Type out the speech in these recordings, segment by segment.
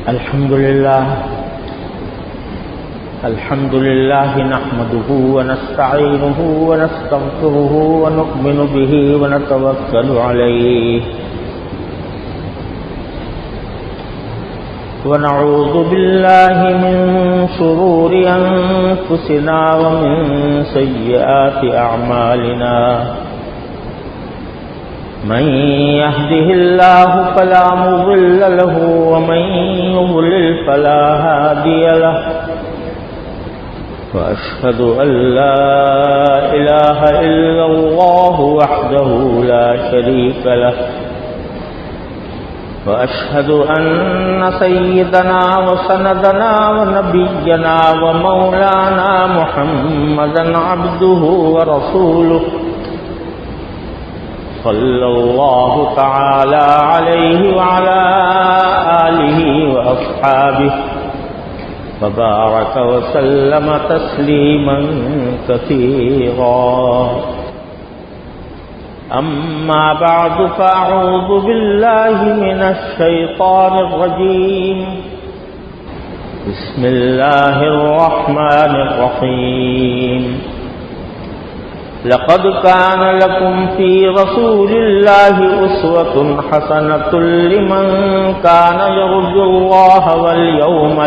الحمد لله نحمده ونستعينه ونستغفره ونؤمن به ونتوكل عليه ونعوذ بالله من شرور أنفسنا ومن سيئات أعمالنا من يهده الله فلا مضل له ومن يضلل فلا هادي له وأشهد أن لا إله إلا الله وحده لا شريك له وأشهد أن سيدنا وسندنا ونبينا ومولانا محمدا عبده ورسوله صلى الله تعالى عليه وعلى آله وأصحابه وبارك وسلم تسليما كثيرا أما بعد فأعوذ بالله من الشيطان الرجيم بسم الله الرحمن الرحيم لقد كان لكم في رسول الله أسوة حسنة لمن كان يرجو الله واليوم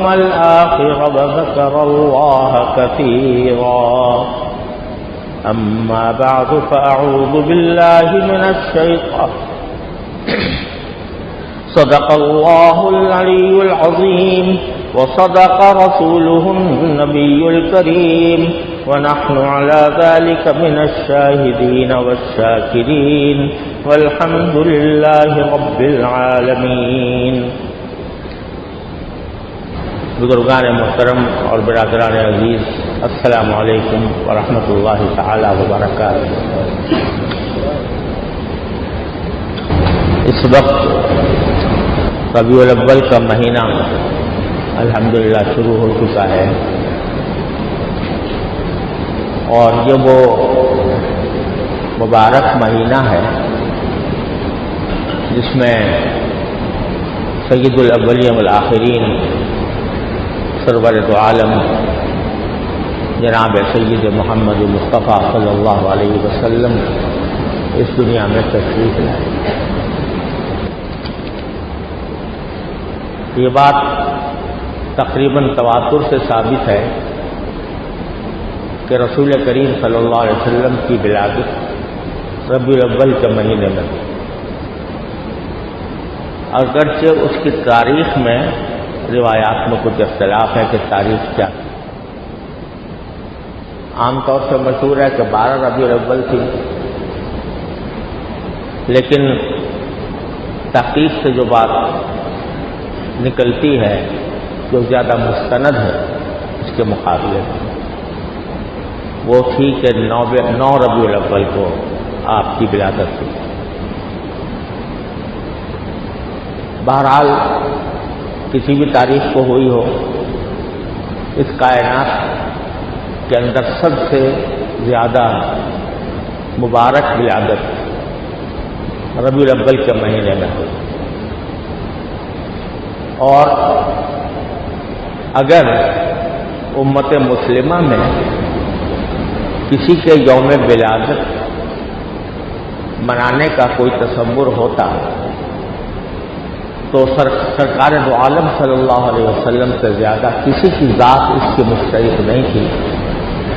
الآخر وذكر الله كثيرا أما بعد فأعوذ بالله من الشيطان صدق الله العلي العظيم وصدق رسوله النبي الكريم ونحن على ذلك من الشاهدين والشاكرين والحمد لله رب العالمين. بزرگان محترم اور برادران عزیز، السلام علیکم ورحمۃ اللہ تعالی وبرکاتہ. اس وقت ربیع الاول کا مہینہ الحمدللہ شروع ہو چکا ہے، اور یہ وہ مبارک مہینہ ہے جس میں سید الاولین والآخرین سرور دو عالم جناب سید محمد مصطفیٰ صلی اللہ علیہ وسلم اس دنیا میں تشریف لائے. یہ بات تقریباً تواتر سے ثابت ہے کہ رسول کریم صلی اللہ علیہ وسلم کی ولادت ربیع الاول کے مہینے میں، اگرچہ اس کی تاریخ میں روایات میں کچھ اختلاف ہے کہ تاریخ کیا. عام طور سے مشہور ہے کہ 12 ربیع الاول تھی، لیکن تحقیق سے جو بات نکلتی ہے جو زیادہ مستند ہے اس کے مقابلے میں وہ تھی کہ 9 ربیع الاول کو آپ کی ولادت تھی. بہرحال کسی بھی تاریخ کو ہوئی ہو، اس کائنات کے اندر سب سے زیادہ مبارک ولادت ربیع الاول کے مہینے میں ہوئی. اور اگر امت مسلمہ میں کسی کے یوم ولادت منانے کا کوئی تصور ہوتا تو سرکار دو عالم صلی اللہ علیہ وسلم سے زیادہ کسی کی ذات اس کی مشترک نہیں تھی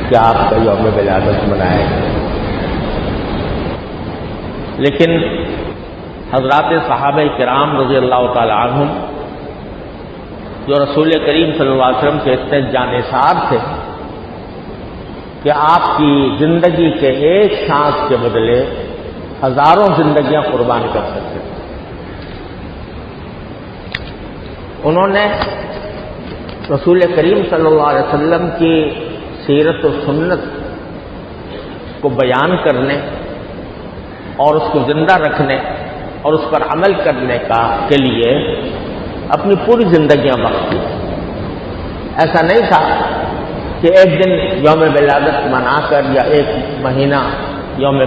کہ آپ کا یوم ولادت منائے. لیکن حضرات صحابہ کرام رضی اللہ تعالی عنہم جو رسول کریم صلی اللہ علیہ وسلم کے اتنے جانثار تھے کہ آپ کی زندگی کے ایک سانس کے بدلے ہزاروں زندگیاں قربان کر سکتے تھے، انہوں نے رسول کریم صلی اللہ علیہ وسلم کی سیرت و سنت کو بیان کرنے اور اس کو زندہ رکھنے اور اس پر عمل کرنے کے لیے اپنی پوری زندگیاں وقف کی. ایسا نہیں تھا کہ ایک دن یوم ولادت منا کر یا ایک مہینہ یوم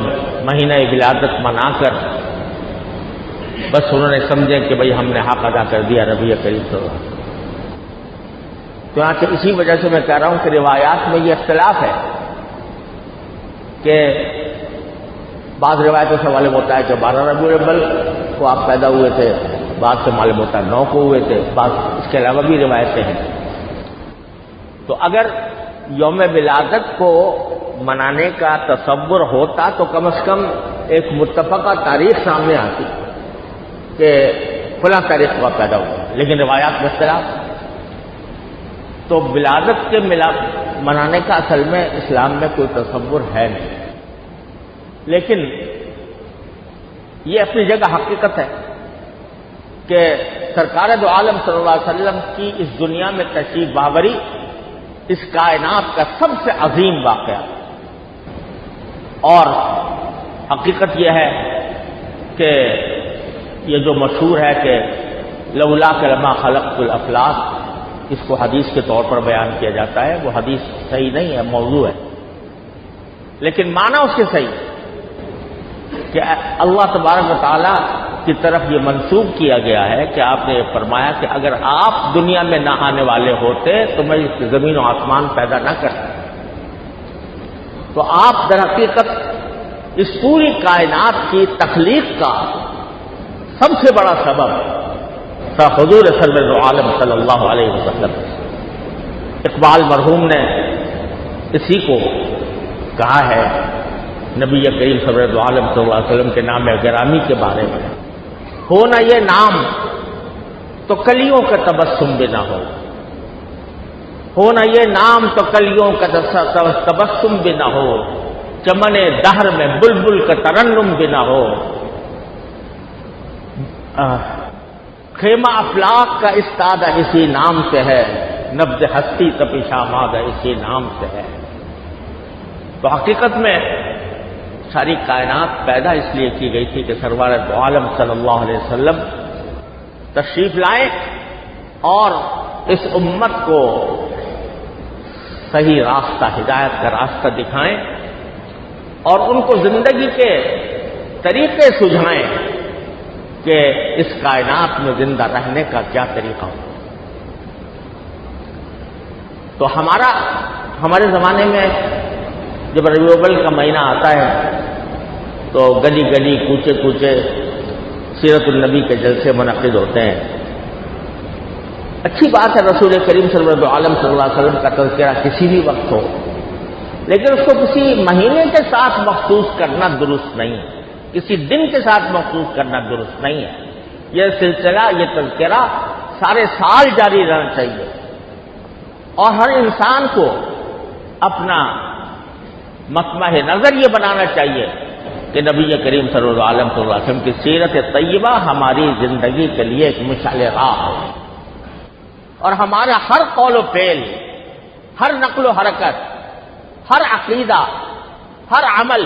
مہینہ ولادت منا کر بس انہوں نے سمجھے کہ بھئی ہم نے حق ادا کر دیا نبی کریم صلی اللہ علیہ وسلم۔ تو یہاں کہ اسی وجہ سے میں کہہ رہا ہوں کہ روایات میں یہ اختلاف ہے کہ بعض روایتوں سے معلوم ہوتا ہے کہ 12 ربیع الاول کو آپ پیدا ہوئے تھے، بعض سے معلوم ہوتا ہے 9 کو ہوئے تھے، بعض اس کے علاوہ بھی روایتیں ہیں۔ تو اگر یوم ولادت کو منانے کا تصور ہوتا تو کم از کم ایک متفقہ تاریخ سامنے آتی کہ فلاں تاریخ کو پیدا ہوا، لیکن روایات میں اختلاف۔ تو ولادت کے منانے کا اصل میں اسلام میں کوئی تصور ہے نہیں، لیکن یہ اپنی جگہ حقیقت ہے کہ سرکار دو عالم صلی اللہ علیہ وسلم کی اس دنیا میں تشریف آوری اس کائنات کا سب سے عظیم واقعہ، اور حقیقت یہ ہے کہ یہ جو مشہور ہے کہ لولا لما خلقت الافلاک، اس کو حدیث کے طور پر بیان کیا جاتا ہے، وہ حدیث صحیح نہیں ہے، موضوع ہے، لیکن معنی اس کے صحیح کہ اللہ تبارک و تعالیٰ کی طرف یہ منسوب کیا گیا ہے کہ آپ نے یہ فرمایا کہ اگر آپ دنیا میں نہ آنے والے ہوتے تو میں اس زمین و آسمان پیدا نہ کرتا۔ تو آپ در حقیقت اس پوری کائنات کی تخلیق کا سب سے بڑا سبب حضور سرور عالم صلی اللہ علیہ وسلم۔ اقبال مرحوم نے اسی کو کہا ہے نبی کریم سرور عالم صلی اللہ علیہ وسلم کے نام گرامی کے بارے میں، ہونا یہ نام تو کلیوں کا تبسم بھی نہ ہو، ہونا یہ نام تو کلیوں کا تبسم بھی نہ ہو، چمن دہر میں بلبل کا ترنم بھی نہ ہو، خیمہ افلاق کا استادہ اسی نام سے ہے، نبض ہستی تپش آمادہ اسی نام سے ہے۔ تو حقیقت میں ساری کائنات پیدا اس لیے کی گئی تھی کہ سرور دو عالم صلی اللہ علیہ وسلم تشریف لائیں اور اس امت کو صحیح راستہ، ہدایت کا راستہ دکھائیں اور ان کو زندگی کے طریقے سجھائیں کہ اس کائنات میں زندہ رہنے کا کیا طریقہ ہو۔ تو ہمارے زمانے میں جب ربیع الاول کا مہینہ آتا ہے تو گلی گلی کوچے کوچے سیرت النبی کے جلسے منعقد ہوتے ہیں۔ اچھی بات ہے رسول کریم صلی اللہ علیہ وسلم کا تذکرہ کسی بھی وقت ہو، لیکن اس کو کسی مہینے کے ساتھ مخصوص کرنا درست نہیں ہے، کسی دن کے ساتھ مخصوص کرنا درست نہیں ہے۔ یہ سلسلہ، یہ تذکرہ سارے سال جاری رہنا چاہیے اور ہر انسان کو اپنا مطمع نظر یہ بنانا چاہیے کہ نبی کریم صلی اللہ علیہ وسلم کی سیرت طیبہ ہماری زندگی کے لیے ایک مشعل راہ ہو، اور ہمارا ہر قول و فعل، ہر نقل و حرکت، ہر عقیدہ، ہر عمل،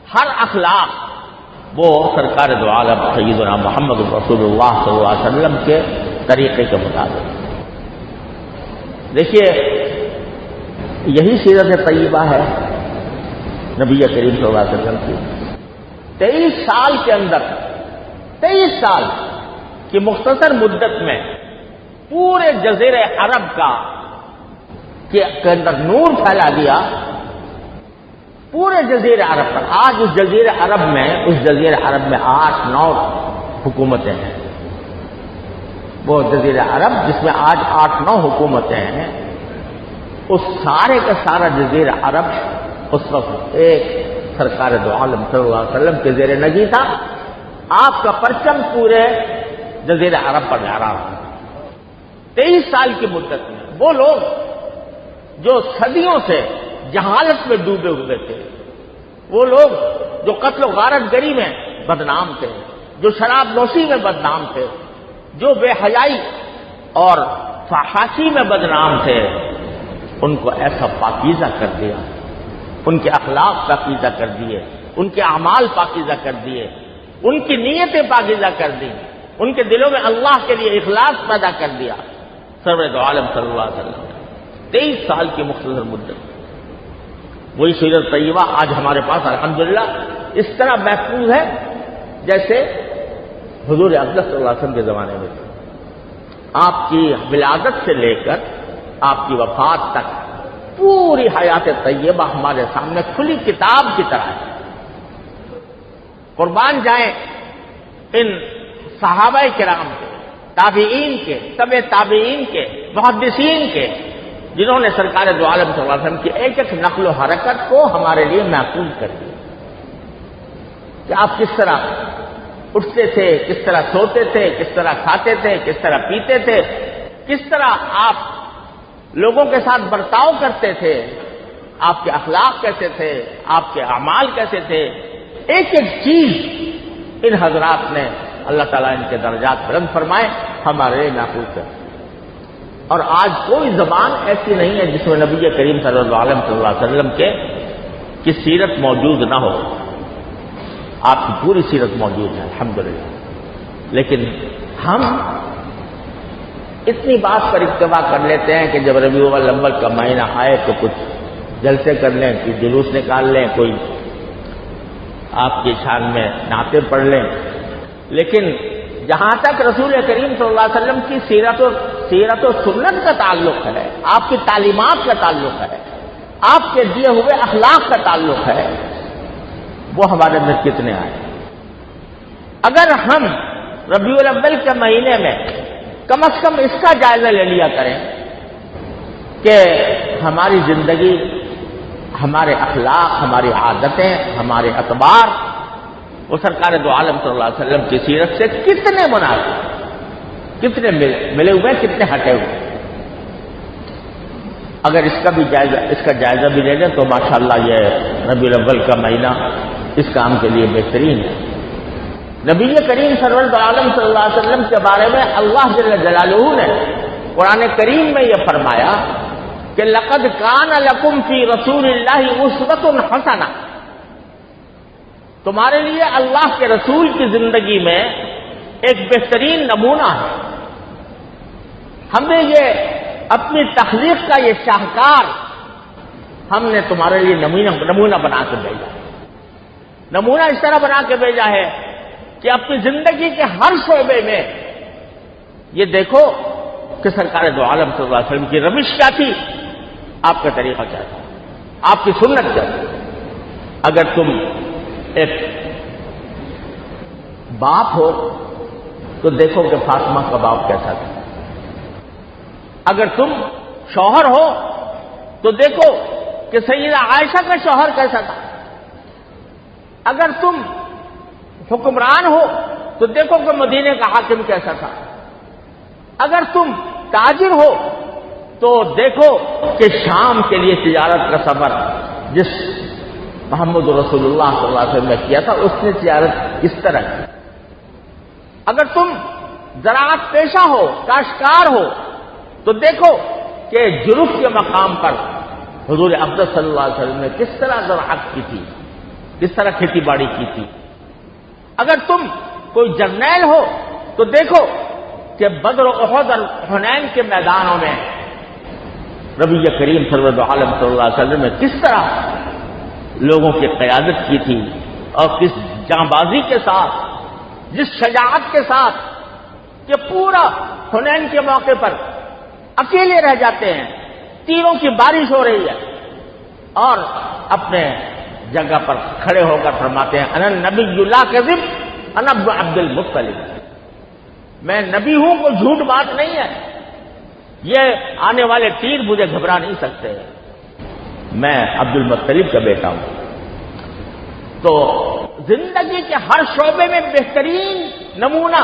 ہر اخلاق وہ سرکار دو عالم سیدنا محمد رسول اللہ صلی اللہ علیہ وسلم کے طریقے کے مطابق۔ دیکھیے یہی سیرت طیبہ ہے نبی کریم صلی اللہ علیہ وسلم کی۔ 23 سال کے اندر، 23 سال کی مختصر مدت میں پورے جزیرہ عرب کے اندر نور پھیلا دیا، پورے جزیرہ عرب پر۔ آج اس جزیرہ عرب میں 8-9 حکومتیں ہیں۔ وہ جزیرہ عرب جس میں آج 8-9 حکومتیں ہیں، اس سارے کا سارا جزیرہ عرب اس وقت ایک سرکار دو عالم صلی اللہ علیہ وسلم کے زیر نگی تھا۔ آپ کا پرچم پورے جزیرہ عرب پر لہرا رہا تھا۔ 23 سال کی مدت میں وہ لوگ جو صدیوں سے جہالت میں ڈوبے ہوئے تھے، وہ لوگ جو قتل و غارت گری میں بدنام تھے، جو شراب نوشی میں بدنام تھے، جو بے حیائی اور فحاشی میں بدنام تھے، ان کو ایسا پاکیزہ کر دیا، ان کے اخلاق پاکیزہ کر دیے، ان کے اعمال پاکیزہ کر دیے، ان کی نیتیں پاکیزہ کر دی، ان کے دلوں میں اللہ کے لیے اخلاص پیدا کر دیا سرور دو عالم صلی اللہ علیہ وسلم۔ 23 سال کی مختصر مدت۔ وہی سیرت طیبہ آج ہمارے پاس الحمدللہ اس طرح محفوظ ہے جیسے حضور اقدس صلی اللہ علیہ وسلم کے زمانے میں تھی. آپ کی ولادت سے لے کر آپ کی وفات تک پوری حیات طیبہ ہمارے سامنے کھلی کتاب کی طرح ہے. قربان جائیں ان صحابہ کرام کے، تابعین کے، تبع تابعین کے، محدثین کے، جنہوں نے سرکار دو عالم صلی اللہ علیہ وسلم کی ایک ایک نقل و حرکت کو ہمارے لیے محفوظ کر دیا کہ آپ کس طرح اٹھتے تھے، کس طرح سوتے تھے، کس طرح کھاتے تھے، کس طرح پیتے تھے، کس طرح آپ لوگوں کے ساتھ برتاؤ کرتے تھے، آپ کے اخلاق کیسے تھے، آپ کے اعمال کیسے تھے. ایک ایک چیز ان حضرات نے اللہ تعالیٰ ان کے درجات بلند فرمائے ہمارے لیے محفوظ کر. اور آج کوئی زبان ایسی نہیں ہے جس میں نبی کریم صلی اللہ علیہ وسلم کی سیرت موجود نہ ہو. آپ کی پوری سیرت موجود ہے الحمدللہ. لیکن ہم اتنی بات پر اکتفا کر لیتے ہیں کہ جب ربیع الاول کا مہینہ آئے تو کچھ جلسے کر لیں، کوئی جلوس نکال لیں، کوئی آپ کی شان میں نعتیں پڑھ لیں. لیکن جہاں تک رسول کریم صلی اللہ علیہ وسلم کی سیرت و سنت کا تعلق ہے، آپ کی تعلیمات کا تعلق ہے، آپ کے دیے ہوئے اخلاق کا تعلق ہے، وہ ہمارے اندر کتنے آئے. اگر ہم ربیع الاول کے مہینے میں کم از کم اس کا جائزہ لے لیا کریں کہ ہماری زندگی، ہمارے اخلاق، ہماری عادتیں، ہمارے اعتبار وہ سرکار دو عالم صلی اللہ علیہ وسلم کی سیرت سے کتنے مناسب، کتنے ملے ہوئے، کتنے ہٹے ہوئے. اگر اس کا جائزہ بھی لے لیں تو ماشاءاللہ یہ ربیع الاول کا مہینہ اس کام کے لیے بہترین ہے. نبی کریم سرور عالم صلی اللہ علیہ وسلم کے بارے میں اللہ جل جلالہ نے قرآن کریم میں یہ فرمایا کہ لقد کان لکم فی رسول اللہ اسوۃ حسنہ، تمہارے لیے اللہ کے رسول کی زندگی میں ایک بہترین نمونہ ہے. ہم نے یہ اپنی تخلیق کا یہ شاہکار ہم نے تمہارے لیے نمونہ بنا کے بھیجا. نمونہ اس طرح بنا کے بھیجا ہے کہ اپنی زندگی کے ہر شعبے میں یہ دیکھو کہ سرکار دو عالم صلی اللہ علیہ وسلم کی روش کیا تھی، آپ کا طریقہ کیا تھا، آپ کی سنت کیا تھی. اگر تم ایک باپ ہو تو دیکھو کہ فاطمہ کا باپ کیسا تھا. اگر تم شوہر ہو تو دیکھو کہ سیدہ عائشہ کا شوہر کیسا تھا. اگر تم حکمران ہو تو دیکھو کہ مدینے کا حاکم کیسا تھا. اگر تم تاجر ہو تو دیکھو کہ شام کے لیے تجارت کا سفر جس محمد رسول اللہ صلی اللہ علیہ وسلم نے کیا تھا اس نے تجارت اس طرح کی. اگر تم زراعت پیشہ ہو، کاشتکار ہو تو دیکھو کہ جرف کے مقام پر حضور اقدس صلی اللہ علیہ وسلم نے کس طرح زراعت کی تھی، کس طرح کھیتی باڑی کی تھی. اگر تم کوئی جرنیل ہو تو دیکھو کہ بدر و احد اور حنین کے میدانوں میں نبی کریم صلی اللہ علیہ وسلم نے کس طرح لوگوں کی قیادت کی تھی اور کس جاں بازی کے ساتھ، جس شجاعت کے ساتھ کہ پورا حنین کے موقع پر اکیلے رہ جاتے ہیں، تیروں کی بارش ہو رہی ہے اور اپنے جگہ پر کھڑے ہو کر فرماتے ہیں انا نبی لا کذب انا ابن عبد المطلب، میں نبی ہوں، کوئی جھوٹ بات نہیں ہے، یہ آنے والے تیر مجھے گھبرا نہیں سکتے، میں عبد المطلب کا بیٹا ہوں. تو زندگی کے ہر شعبے میں بہترین نمونہ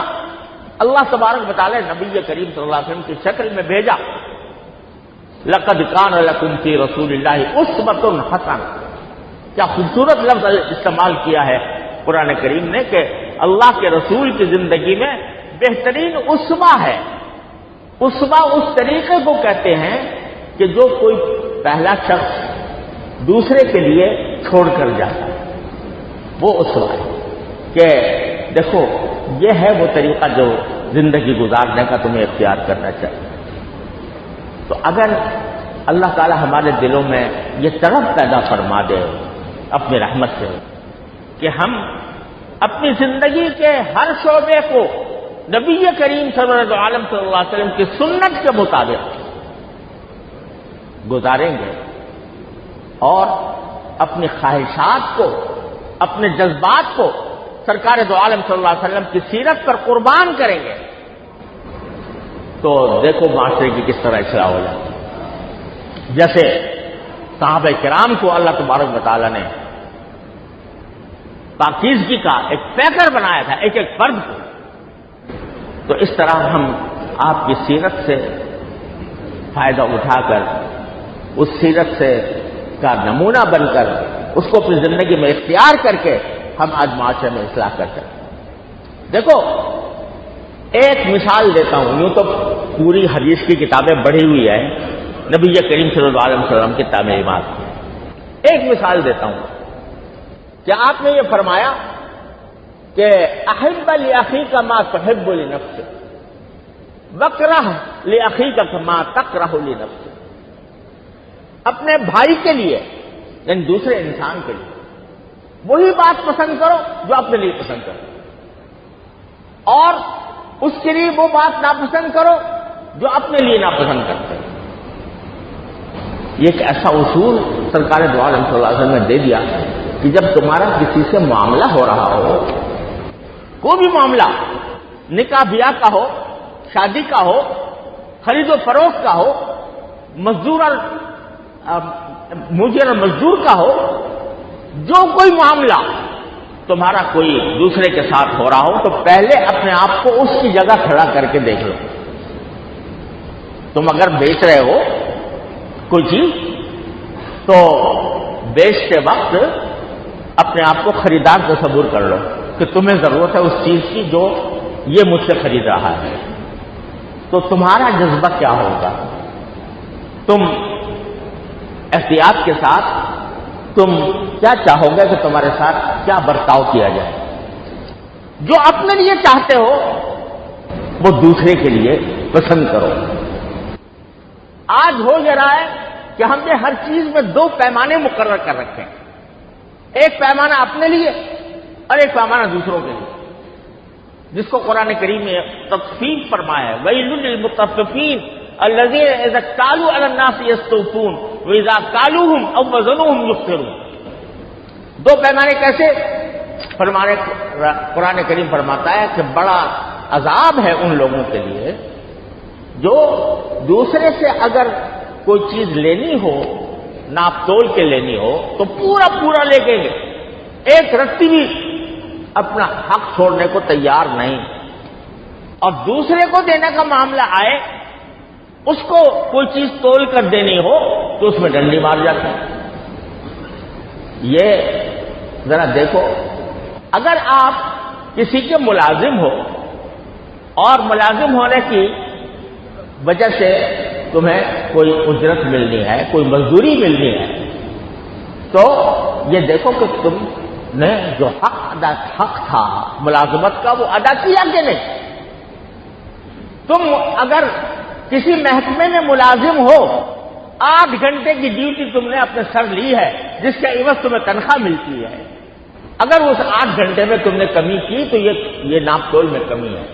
اللہ تبارک و تعالی نبی کریم صلی اللہ علیہ وسلم کی شکل میں بھیجا. لقد کان لکم فی رسول اللہ اسوۃ حسنہ، کیا خوبصورت لفظ استعمال کیا ہے قرآن کریم نے کہ اللہ کے رسول کی زندگی میں بہترین اسوہ ہے. اسوہ اس طریقے کو کہتے ہیں کہ جو کوئی پہلا شخص دوسرے کے لیے چھوڑ کر جاتا ہے، وہ اسوہ ہے کہ دیکھو یہ ہے وہ طریقہ جو زندگی گزارنے کا تمہیں اختیار کرنا چاہیے. تو اگر اللہ تعالی ہمارے دلوں میں یہ طرف پیدا فرما دے اپنی رحمت سے کہ ہم اپنی زندگی کے ہر شعبے کو نبی کریم صلی اللہ علیہ وسلم کی سنت کے مطابق گزاریں گے اور اپنی خواہشات کو، اپنے جذبات کو سرکار دو عالم صلی اللہ علیہ وسلم کی سیرت پر قربان کریں گے تو دیکھو معاشرے کی کس طرح اصلاح ہو جاتی ہے۔ جیسے صحابہ کرام کو اللہ تبارک و تعالیٰ نے پاکیزگی کا ایک پیکر بنایا تھا ایک ایک فرد کو، تو اس طرح ہم آپ کی سیرت سے فائدہ اٹھا کر اس سیرت سے کا نمونہ بن کر اس کو اپنی زندگی میں اختیار کر کے ہم آج معاشرے میں اصلاح کر سکتے ہیں۔ دیکھو ایک مثال دیتا ہوں، یوں تو پوری حدیث کی کتابیں بڑھی ہوئی ہیں نبی کریم صلی اللہ علیہ وسلم کی تعلیمات کی، ایک مثال دیتا ہوں کہ آپ نے یہ فرمایا کہ احب لاخیک ما تحب لنفسک واکرہ لاخیک ما تکرہ لنفسک، اپنے بھائی کے لیے یعنی دوسرے انسان کے لیے وہی بات پسند کرو جو اپنے لیے پسند کرو، اور اس کے لیے وہ بات ناپسند کرو جو اپنے لیے ناپسند کرتے ہیں۔ یہ ایک ایسا اصول سرکار دو عالم صلی اللہ علیہ وسلم نے دے دیا کہ جب تمہارا کسی سے معاملہ ہو رہا ہو، کوئی بھی معاملہ، نکاح بیاہ کا ہو، شادی کا ہو، خرید و فروخت کا ہو، مزدور اور مجر اور مزدور کا ہو، جو کوئی معاملہ تمہارا کوئی دوسرے کے ساتھ ہو رہا ہو تو پہلے اپنے آپ کو اس کی جگہ کھڑا کر کے دیکھ لو۔ تم اگر بیچ رہے ہو کوئی چیز تو بیچتے وقت اپنے آپ کو خریدار تصور کر لو کہ تمہیں ضرورت ہے اس چیز کی جو یہ مجھ سے خرید رہا ہے، تو تمہارا جذبہ کیا ہوگا؟ تم احتیاط کے ساتھ تم کیا چاہو گے کہ تمہارے ساتھ کیا برتاؤ کیا جائے؟ جو اپنے لیے چاہتے ہو وہ دوسرے کے لیے پسند کرو۔ آج ہو یہ رہا ہے کہ ہم نے ہر چیز میں دو پیمانے مقرر کر رکھے ہیں، ایک پیمانہ اپنے لیے اور ایک پیمانہ دوسروں کے لیے، جس کو قرآن کریم نے تخفیف فرمایا ہے، وَيْلٌ لِّلْمُطَفِّفِينَ الَّذِينَ إِذَا اكْتَالُوا عَلَى النَّاسِ يَسْتَوْفُونَ وَإِذَا كَالُوهُمْ أَوْ وَزَنُوهُمْ يُخْسِرُونَ۔ دو پیمانے کیسے؟ قرآن کریم فرماتا ہے کہ بڑا عذاب ہے ان لوگوں کے لیے جو دوسرے سے اگر کوئی چیز لینی ہو، ناپ تول کے لینی ہو تو پورا پورا لے کے گئے، ایک رتی بھی اپنا حق چھوڑنے کو تیار نہیں، اور دوسرے کو دینے کا معاملہ آئے اس کو کوئی چیز تول کر دینی ہو تو اس میں ڈنڈی مار جاتے ہیں۔ یہ ذرا دیکھو، اگر آپ کسی کے ملازم ہو اور ملازم ہونے کی وجہ سے تمہیں کوئی اجرت ملنی ہے، کوئی مزدوری ملنی ہے، تو یہ دیکھو کہ تم نے جو حق تھا ملازمت کا وہ ادا کیا کہ نہیں۔ تم اگر کسی محکمے میں ملازم ہو، 8 گھنٹے کی ڈیوٹی تم نے اپنے سر لی ہے جس کے عوض تمہیں تنخواہ ملتی ہے، اگر اس 8 گھنٹے میں تم نے کمی کی تو یہ ناپ تول میں کمی ہے،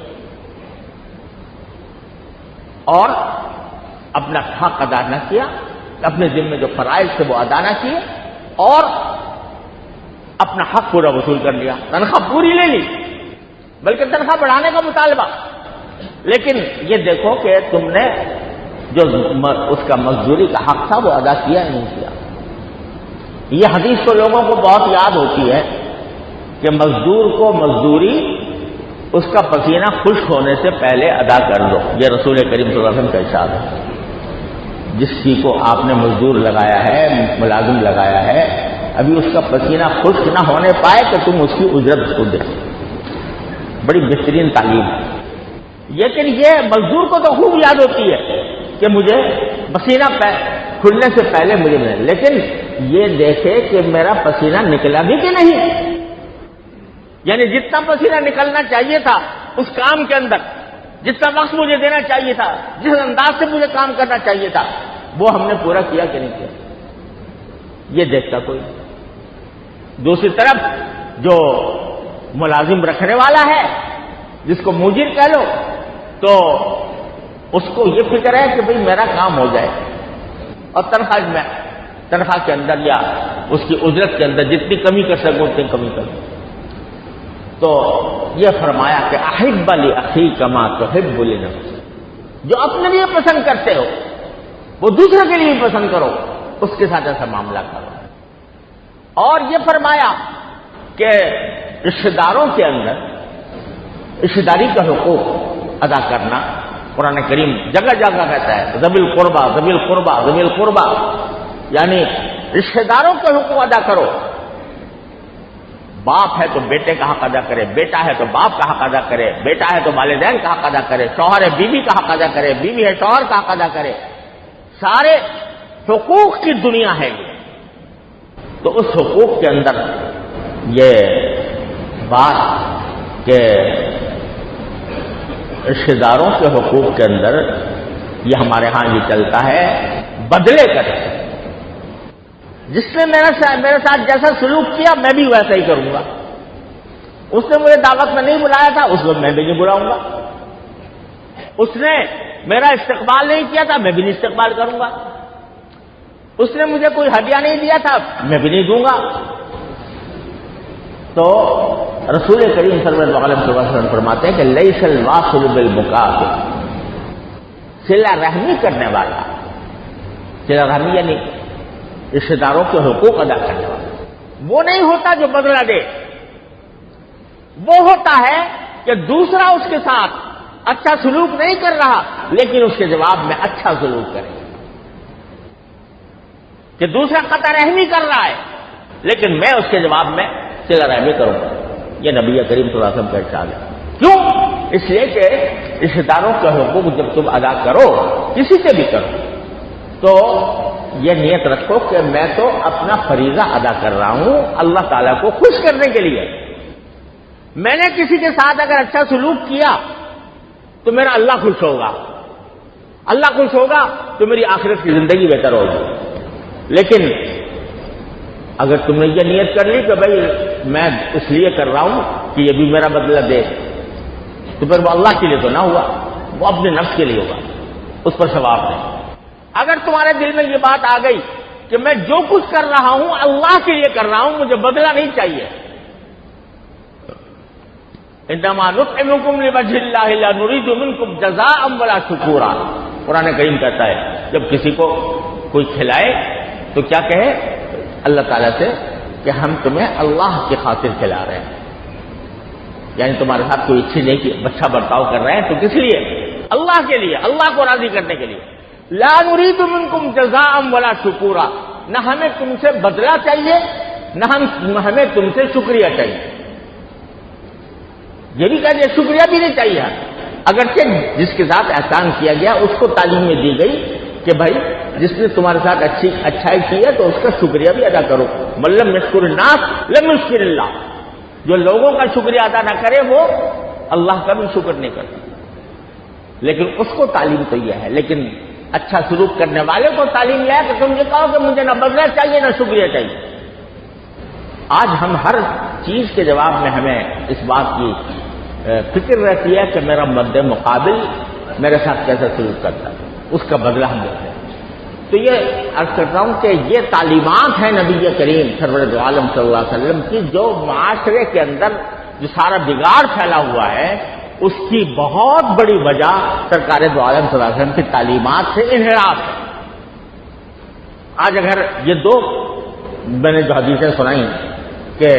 اور اپنا حق ادا نہ کیا، اپنے ذمہ جو فرائض تھے وہ ادا نہ کیے، اور اپنا حق پورا وصول کر لیا، تنخواہ پوری لے لی، بلکہ تنخواہ بڑھانے کا مطالبہ، لیکن یہ دیکھو کہ تم نے جو اس کا مزدوری کا حق تھا وہ ادا کیا نہیں کیا۔ یہ حدیث تو لوگوں کو بہت یاد ہوتی ہے کہ مزدور کو مزدوری اس کا پسینہ خشک ہونے سے پہلے ادا کر دو، یہ رسول کریم صلی اللہ علیہ وسلم کا ارشاد ہے۔ جس چیز کو آپ نے مزدور لگایا ہے، ملازم لگایا ہے، ابھی اس کا پسینہ خشک نہ ہونے پائے کہ تم اس کی اجرت اس کو دے۔ بڑی بہترین تعلیم ہے، لیکن یہ مزدور کو تو خوب یاد ہوتی ہے کہ مجھے پسینہ کھلنے سے پہلے مجھے ملے، لیکن یہ دیکھے کہ میرا پسینہ نکلا بھی کہ نہیں، یعنی جتنا پسینہ نکلنا چاہیے تھا اس کام کے اندر، جتنا وقت مجھے دینا چاہیے تھا، جس انداز سے مجھے کام کرنا چاہیے تھا، وہ ہم نے پورا کیا کہ نہیں کیا۔ یہ دیکھتا کوئی نہیں۔ دوسری طرف جو ملازم رکھنے والا ہے، جس کو مجیر کہہ لو، تو اس کو یہ فکر ہے کہ بھئی میرا کام ہو جائے، اور تنخواہ کے اندر یا اس کی اجرت کے اندر جتنی کمی کر سکوں اتنی کمی کروں۔ تو یہ فرمایا کہ احب لاخیک ما تحب لنفسک، جو اپنے لیے پسند کرتے ہو وہ دوسرے کے لیے پسند کرو، اس کے ساتھ ایسا معاملہ کرو۔ اور یہ فرمایا کہ رشتہ داروں کے اندر رشتہ داری کا حقوق ادا کرنا، قرآن کریم جگہ جگہ کہتا ہے ذوی القربى ذوی القربى ذوی القربى، یعنی رشتہ داروں کے حقوق ادا کرو۔ باپ ہے تو بیٹے کا حق ادا کرے، بیٹا ہے تو باپ کا حق ادا کرے، بیٹا ہے تو والدین کا حق ادا کرے، شوہر ہے بیوی کا حق ادا کرے، بیوی ہے شوہر کا حق ادا کرے۔ سارے حقوق کی دنیا ہے یہ۔ تو اس حقوق کے اندر یہ بات کہ رشتہ داروں کے حقوق کے اندر یہ ہمارے ہاں یہ چلتا ہے بدلے کرے، جس نے میرے ساتھ جیسا سلوک کیا میں بھی ویسا ہی کروں گا۔ اس نے مجھے دعوت میں نہیں بلایا تھا، اس وقت میں بھی نہیں بلاؤں گا۔ اس نے میرا استقبال نہیں کیا تھا، میں بھی نہیں استقبال کروں گا۔ اس نے مجھے کوئی ہدیہ نہیں دیا تھا، میں بھی نہیں دوں گا۔ تو رسول کریم صلی اللہ علیہ وسلم فرماتے ہیں کہ لیس الواصل بالمکافئ، صلہ رحمی کرنے والا، صلہ رحمی یعنی رشتہ داروں کے حقوق ادا کرنے والا، وہ نہیں ہوتا جو بدلہ دے، وہ ہوتا ہے کہ دوسرا اس کے ساتھ اچھا سلوک نہیں کر رہا لیکن اس کے جواب میں اچھا سلوک کرے، کہ دوسرا قطع رحمی کر رہا ہے لیکن میں اس کے جواب میں صلہ رحمی کروں گا۔ یہ نبی کریم صلی اللہ علیہ وسلم کا ارشاد ہے۔ کیوں؟ اس لیے کہ رشتہ داروں کے حقوق جب تم ادا کرو، کسی سے بھی کرو، تو یہ نیت رکھو کہ میں تو اپنا فریضہ ادا کر رہا ہوں اللہ تعالیٰ کو خوش کرنے کے لیے۔ میں نے کسی کے ساتھ اگر اچھا سلوک کیا تو میرا اللہ خوش ہوگا، اللہ خوش ہوگا تو میری آخرت کی زندگی بہتر ہوگی۔ لیکن اگر تم نے یہ نیت کر لی کہ بھائی میں اس لیے کر رہا ہوں کہ یہ بھی میرا بدلہ دے، تو پھر وہ اللہ کے لیے تو نہ ہوا، وہ اپنے نفس کے لیے ہوگا، اس پر ثواب نہیں۔ اگر تمہارے دل میں یہ بات آ گئی کہ میں جو کچھ کر رہا ہوں اللہ کے لیے کر رہا ہوں، مجھے بدلہ نہیں چاہیے، انما نطعمکم لوجہ اللہ لا نرید منکم جزاء ولا شکورا، قرآن کریم کہتا ہے جب کسی کو کوئی کھلائے تو کیا کہے اللہ تعالیٰ سے کہ ہم تمہیں اللہ کی خاطر کھلا رہے ہیں، یعنی تمہارے ساتھ کوئی اچھی نہیں کی اچھا برتاؤ کر رہے ہیں تو کس لیے؟ اللہ کے لیے، اللہ کو راضی کرنے کے لیے۔ لا نرید منکم جزاء ولا شکورا، نہ ہمیں تم سے بدلہ چاہیے نہ ہمیں تم سے شکریہ چاہیے، یہ بھی کہہ دیا شکریہ بھی نہیں چاہیے۔ اگرچہ جس کے ساتھ احسان کیا گیا اس کو تعلیم میں دی گئی کہ بھائی جس نے تمہارے ساتھ اچھائی کی ہے تو اس کا شکریہ بھی ادا کرو، من لم یشکر الناس لم یشکر اللہ، جو لوگوں کا شکریہ ادا نہ کرے وہ اللہ کا بھی شکر نہیں کرتا۔ لیکن اس کو تعلیم تو یہ ہے، لیکن اچھا سلوک کرنے والے کو تعلیم یہ ہے کہ تم یہ کہو کہ مجھے نہ بدلہ چاہیے نہ شکریہ چاہیے۔ آج ہم ہر چیز کے جواب میں ہمیں اس بات کی فکر رہتی ہے کہ میرا مد مقابل میرے ساتھ کیسا سلوک کرتا ہے، اس کا بدلہ ہم دیتے ہیں۔ تو یہ عرض کرتا ہوں کہ یہ تعلیمات ہیں نبی کریم سرور دو عالم صلی اللہ علیہ وسلم کی، جو معاشرے کے اندر جو سارا بگاڑ پھیلا ہوا ہے اس کی بہت بڑی وجہ سرکار دو عالم صلی اللہ علیہ وسلم کی تعلیمات سے انحراف ہے۔ آج اگر یہ دو میں نے جو حدیثیں سنائی کہ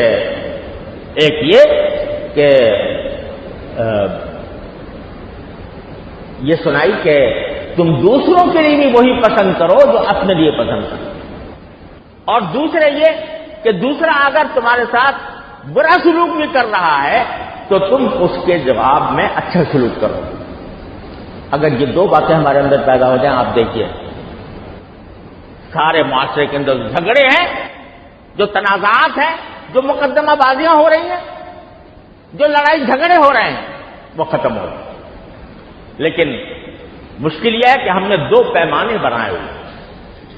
ایک یہ کہ یہ سنائی کہ تم دوسروں کے لیے بھی وہی پسند کرو جو اپنے لیے پسند کرو، اور دوسرے یہ کہ دوسرا اگر تمہارے ساتھ برا سلوک بھی کر رہا ہے تو تم اس کے جواب میں اچھا سلوک کرو۔ اگر یہ دو باتیں ہمارے اندر پیدا ہو جائیں، آپ دیکھیے سارے معاشرے کے اندر جھگڑے ہیں، جو تنازعات ہیں، جو مقدمہ بازیاں ہو رہی ہیں، جو لڑائی جھگڑے ہو رہے ہیں وہ ختم ہو رہے ہیں۔ لیکن مشکل یہ ہے کہ ہم نے دو پیمانے بنائے ہوئے،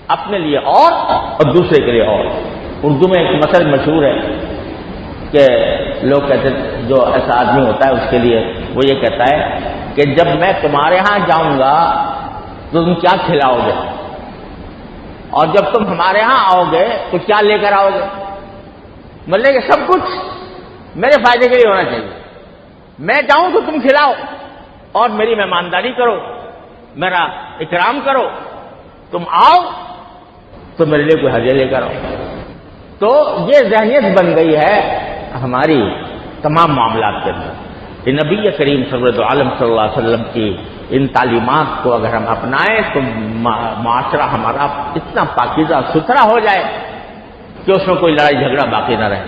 اپنے لیے اور دوسرے کے لیے اور. اردو میں ایک مثل مشہور ہے کہ لوگ کہتے جو ایسا آدمی ہوتا ہے اس کے لیے وہ یہ کہتا ہے کہ جب میں تمہارے ہاں جاؤں گا تو تم کیا کھلاؤ گے، اور جب تم ہمارے ہاں آؤ گے تو کیا لے کر آؤ گے. مطلب کہ سب کچھ میرے فائدے کے لیے ہونا چاہیے. میں جاؤں تو تم کھلاؤ اور میری مہمانداری کرو، میرا اکرام کرو. تم آؤ تو میرے لیے کوئی ہدیہ لے کر آؤ. تو یہ ذہنیت بن گئی ہے ہماری تمام معاملات کے اندر. کہ نبی کریم صلی عالم صلی اللہ علیہ وسلم کی ان تعلیمات کو اگر ہم اپنائیں تو معاشرہ ہمارا اتنا پاکیزہ ستھرا ہو جائے کہ اس میں کوئی لڑائی جھگڑا باقی نہ رہے.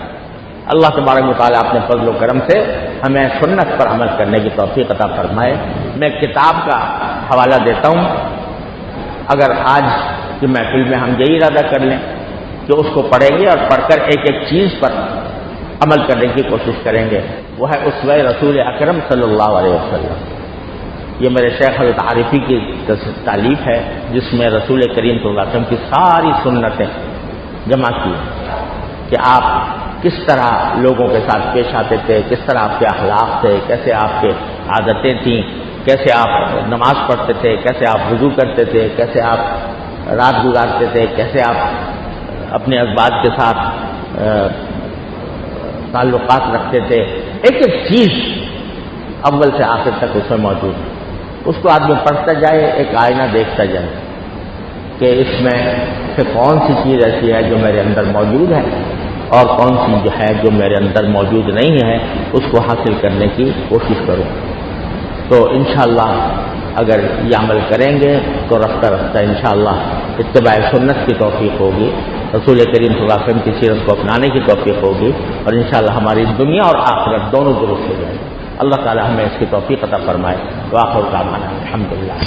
اللہ تبارک و تعالیٰ اپنے فضل و کرم سے ہمیں سنت پر عمل کرنے کی توفیق عطا فرمائے. میں کتاب کا حوالہ دیتا ہوں. اگر آج کی محفل میں ہم یہی ارادہ کر لیں کہ اس کو پڑھیں گے اور پڑھ کر ایک ایک چیز پر عمل کرنے کی کوشش کریں گے، وہ ہے اسوہ رسول اکرم صلی اللہ علیہ وسلم. یہ میرے شیخ حضرت عارفی کی تالیف ہے جس میں رسول کریم صلی اللہ علیہ وسلم کی ساری سنتیں جمع کی کہ آپ کس طرح لوگوں کے ساتھ پیش آتے تھے، کس طرح آپ کے اخلاق تھے، کیسے آپ کے عادتیں تھیں، کیسے آپ نماز پڑھتے تھے، کیسے آپ وضو کرتے تھے، کیسے آپ رات گزارتے تھے، کیسے آپ اپنے ازواج کے ساتھ تعلقات رکھتے تھے. ایک ایک چیز اول سے آخر تک اس میں موجود ہے. اس کو آدمی پڑھتا جائے، ایک آئینہ دیکھتا جائے کہ اس میں سے کون سی چیز ایسی ہے جو میرے اندر موجود ہے اور کون سی جو ہے جو میرے اندر موجود نہیں ہے، اس کو حاصل کرنے کی کوشش کروں. تو انشاءاللہ اگر یہ عمل کریں گے تو رفتہ رفتہ انشاءاللہ اتباع سنت کی توفیق ہوگی، رسول کریم صلی اللہ علیہ وسلم کی سیرت کو اپنانے کی توفیق ہوگی، اور انشاءاللہ ہماری دنیا اور آخرت دونوں درست ہو جائیں گے. اللہ تعالی ہمیں اس کی توفیق عطا فرمائے. وآخر دعوانا الحمدللہ.